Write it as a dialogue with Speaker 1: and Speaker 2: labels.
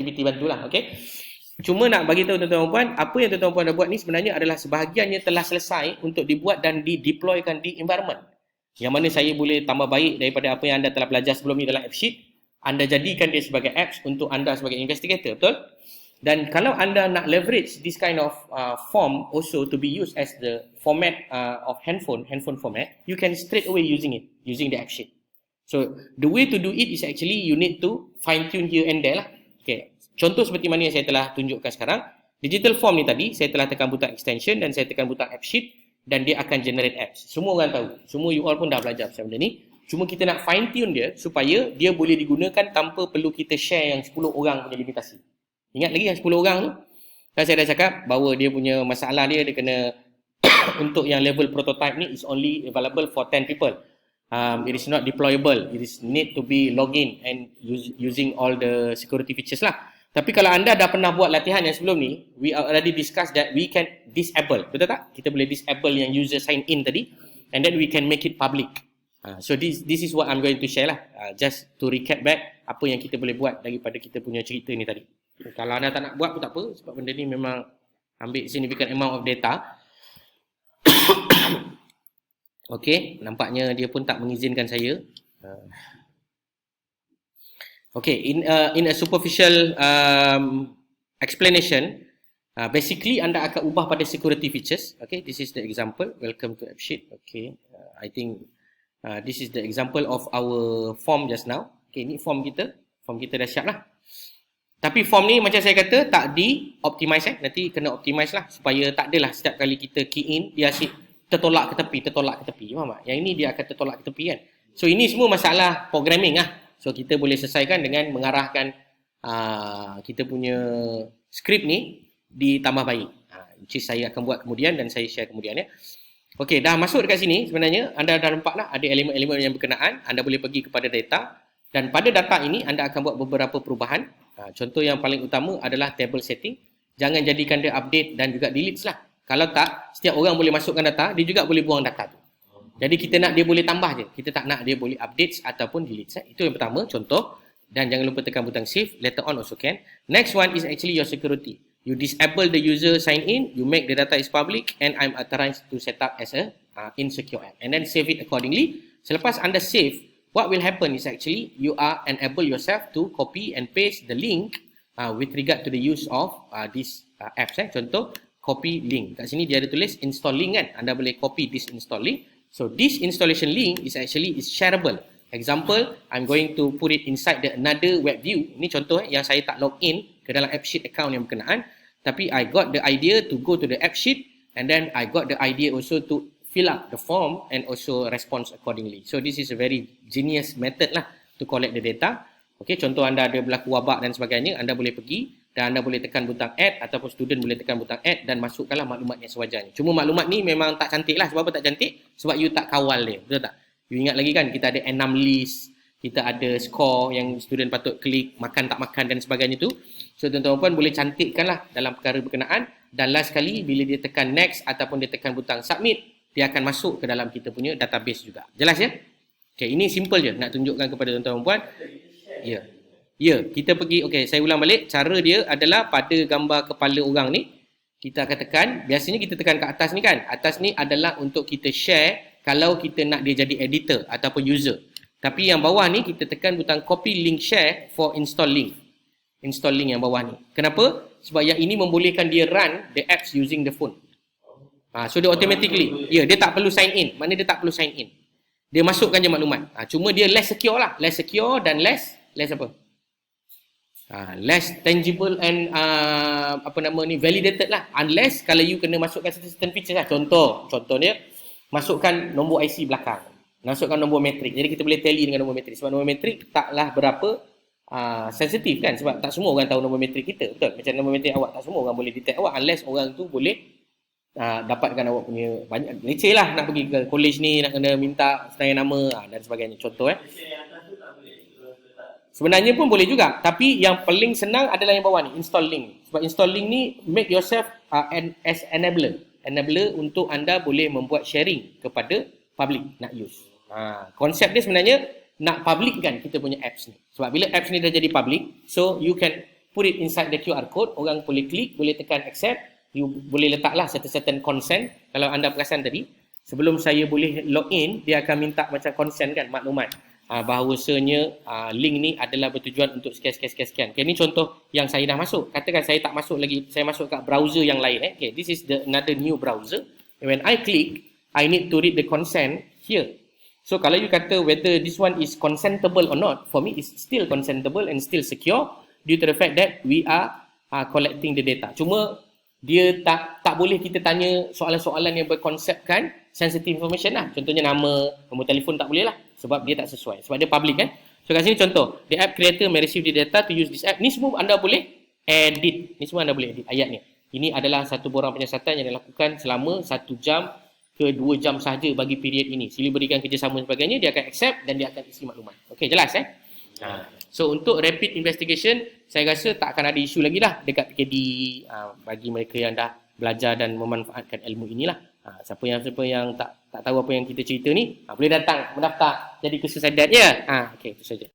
Speaker 1: aktiviti bantulah, okey. Cuma nak bagi tahu tuan-tuan dan puan, apa yang tuan-tuan dan puan dah buat ni sebenarnya adalah sebahagiannya telah selesai untuk dibuat dan dideploykan di environment. Yang mana saya boleh tambah baik daripada apa yang anda telah belajar sebelum ni dalam AppSheet. Anda jadikan dia sebagai apps untuk anda sebagai investigator, betul? Dan kalau anda nak leverage this kind of form also to be used as the format of handphone format, you can straight away using the AppSheet. So the way to do it is actually you need to fine tune here and there lah. Okay. Contoh seperti mana yang saya telah tunjukkan sekarang, digital form ni tadi, saya telah tekan butang extension dan saya tekan butang AppSheet dan dia akan generate apps. Semua orang tahu. Semua you all pun dah belajar pasal benda ni. Cuma kita nak fine tune dia supaya dia boleh digunakan tanpa perlu kita share yang 10 orang punya limitasi. Ingat lagi yang 10 orang tu? Kan saya dah cakap bahawa dia punya masalah dia kena untuk yang level prototype ni is only available for 10 people. It is not deployable. It is need to be login and using all the security features lah. Tapi kalau anda dah pernah buat latihan yang sebelum ni, we already discussed that we can disable. Betul tak? Kita boleh disable yang user sign in tadi and then we can make it public. So this is what I'm going to share lah. Just to recap back apa yang kita boleh buat daripada kita punya cerita ni tadi. Kalau anda tak nak buat pun tak apa sebab benda ni memang ambil significant amount of data. Okey, nampaknya dia pun tak mengizinkan saya. Okay, in a superficial explanation, basically anda akan ubah pada security features. Okay, this is the example. Welcome to AppSheet. Okay, I think this is the example of our form just now. Okay, ni form kita dah siap lah. Tapi form ni macam saya kata tak di-optimize nanti kena optimize lah supaya tak adalah setiap kali kita key in dia asyik tertolak ke tepi. Faham tak? Yang ini dia akan tertolak ke tepi kan. So ini semua masalah programming lah. So kita boleh selesaikan dengan mengarahkan kita punya skrip ni ditambah baik. Which is saya akan buat kemudian dan saya share kemudian ya. Okey, dah masuk dekat sini sebenarnya anda dah nampak lah ada elemen-elemen yang berkenaan. Anda boleh pergi kepada data dan pada data ini anda akan buat beberapa perubahan. Contoh yang paling utama adalah table setting. Jangan jadikan dia update dan juga delete lah. Kalau tak, setiap orang boleh masukkan data, dia juga boleh buang data tu. Jadi kita nak dia boleh tambah je. Kita tak nak dia boleh update ataupun delete. Itu yang pertama, contoh. Dan jangan lupa tekan butang save. Later on also can. Next one is actually your security. You disable the user sign in. You make the data is public. And I'm authorized to set up as a insecure app. And then save it accordingly. Selepas anda save, what will happen is actually you are enable yourself to copy and paste the link with regard to the use of these apps. Contoh, copy link. Kat sini dia ada tulis install link kan. Anda boleh copy this install link. So this installation link is shareable. Example, I'm going to put it inside another web view. Ini contoh yang saya tak log in ke dalam AppSheet account yang berkenaan. Tapi I got the idea to go to the AppSheet and then I got the idea also to fill up the form and also respond accordingly. So this is a very genius method lah to collect the data. Okay, contoh anda ada berlaku wabak dan sebagainya, anda boleh pergi dan anda boleh tekan butang add ataupun student boleh tekan butang add dan masukkanlah maklumat yang sewajarnya. Cuma maklumat ni memang tak cantik lah. Sebab apa tak cantik? Sebab you tak kawal dia. Betul tak? You ingat lagi kan kita ada enum list, kita ada score yang student patut klik, makan tak makan dan sebagainya tu. So tuan-tuan puan boleh cantikkan lah dalam perkara berkenaan dan last sekali bila dia tekan next ataupun dia tekan butang submit, dia akan masuk ke dalam kita punya database juga. Jelas ya? Okay, ini simple je nak tunjukkan kepada tuan-tuan puan. Ya. Ya, kita pergi, okey, saya ulang balik. Cara dia adalah pada gambar kepala orang ni, kita akan tekan, biasanya kita tekan ke atas ni kan. Atas ni adalah untuk kita share kalau kita nak dia jadi editor ataupun user. Tapi yang bawah ni kita tekan butang copy link share for install link. Install link yang bawah ni. Kenapa? Sebab yang ini membolehkan dia run the apps using the phone. So dia automatically, dia tak perlu sign in. Mana dia tak perlu sign in. Dia masukkan je maklumat. Cuma dia less secure lah. Less secure dan less apa? Less tangible and validated lah. Unless kalau you kena masukkan certain features lah. Contohnya masukkan nombor IC belakang, masukkan nombor metrik. Jadi kita boleh tally dengan nombor metrik. Sebab nombor metrik taklah berapa sensitif kan. Sebab tak semua orang tahu nombor metrik kita. Betul? Macam nombor metrik awak, tak semua orang boleh detect awak. Unless orang tu boleh dapatkan awak punya banyak. Leceh lah nak pergi ke college ni, nak kena minta senayan nama dan sebagainya. Contoh sebenarnya pun boleh juga. Tapi yang paling senang adalah yang bawah ni, install link. Sebab install link ni make yourself as enabler. Enabler untuk anda boleh membuat sharing kepada public nak use. Konsep dia sebenarnya nak public kan kita punya apps ni. Sebab bila apps ni dah jadi public, so you can put it inside the QR code, orang boleh klik, boleh tekan accept, you boleh letaklah certain consent. Kalau anda perasan tadi, sebelum saya boleh login, dia akan minta macam consent kan, maklumat. Bahawasanya link ni adalah bertujuan untuk sekian. Okay, ni contoh yang saya dah masuk. Katakan saya tak masuk lagi, saya masuk kat browser yang lain. Okay, this is another new browser. When I click, I need to read the consent here. So kalau you kata whether this one is consentable or not, for me it's still consentable and still secure due to the fact that we are collecting the data. Cuma dia tak boleh kita tanya soalan-soalan yang berkonsepkan sensitive information lah. Contohnya nama, nombor telefon tak boleh lah. Sebab dia tak sesuai. Sebab dia public kan. So kat sini contoh. The app creator may receive the data to use this app. Ni semua anda boleh edit. Ni semua anda boleh edit ayatnya. Ini adalah satu borang penyiasatan yang dilakukan selama 1 jam ke 2 jam sahaja bagi period ini. Sila berikan kerjasama dan sebagainya. Dia akan accept dan dia akan isi maklumat. Okey, jelas So untuk rapid investigation, saya rasa tak akan ada isu lagi dah dekat PKD bagi mereka yang dah belajar dan memanfaatkan ilmu inilah. Siapa yang tak tahu apa yang kita cerita ni, boleh datang mendaftar jadi kursus adat ya. Okey, itu saja.